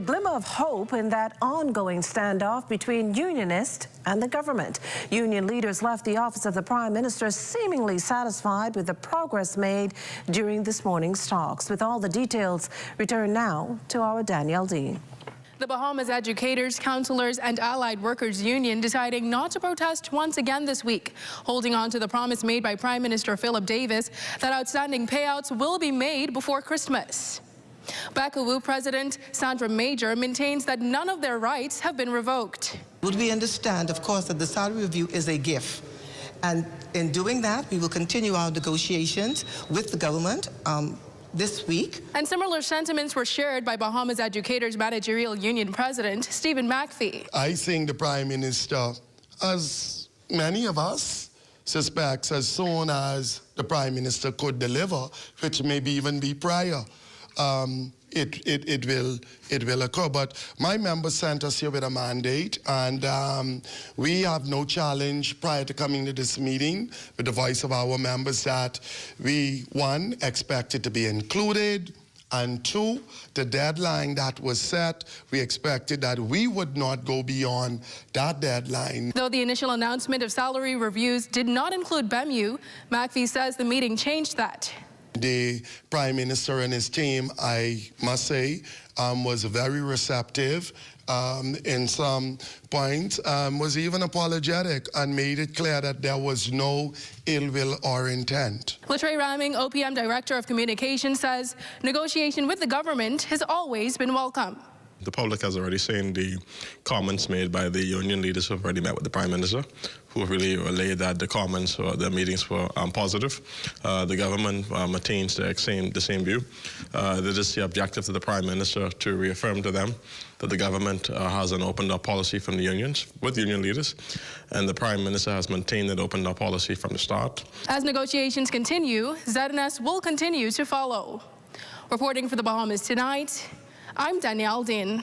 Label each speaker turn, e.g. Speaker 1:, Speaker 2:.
Speaker 1: Glimmer of hope in that ongoing standoff between unionists and the government. Union leaders left the office of the Prime Minister seemingly satisfied with the progress made during this morning's talks. With all the details, return now to our Danielle Dean.
Speaker 2: The Bahamas Educators, Counselors and Allied Workers Union deciding not to protest once again this week, holding on to the promise made by Prime Minister Philip Davis that outstanding payouts will be made before Christmas. BACAWU President Sandra Major maintains that none of their rights have been revoked.
Speaker 3: Would we understand, of course, that the salary review is a gift? And in doing that, we will continue our negotiations with the government this week.
Speaker 2: And similar sentiments were shared by Bahamas Educators Managerial Union President Stephen McPhee.
Speaker 4: I think the Prime Minister, as many of us suspects, as soon as the Prime Minister could deliver, which maybe even be prior, it will occur. But my members sent us here with a mandate, and we have no challenge prior to coming to this meeting with the voice of our members that we, one, expect it to be included, and two, the deadline that was set, we expected that we would not go beyond that deadline.
Speaker 2: Though the initial announcement of salary reviews did not include BEMU, McPhee says the meeting changed that.
Speaker 4: The Prime Minister and his team, I must say, was very receptive in some points, was even apologetic and made it clear that there was no ill will or intent.
Speaker 2: Latrey Ramming, OPM Director of Communications, says negotiation with the government has always been welcome.
Speaker 5: The public has already seen the comments made by the union leaders who have already met with the Prime Minister, who really relayed that the comments or the meetings were positive. The government maintains the same view. It is the objective of the Prime Minister to reaffirm to them that the government has an open-door policy from the unions, with union leaders, and the Prime Minister has maintained that open-door policy from the start.
Speaker 2: As negotiations continue, ZNS will continue to follow. Reporting for the Bahamas Tonight, I'm Danielle Dean.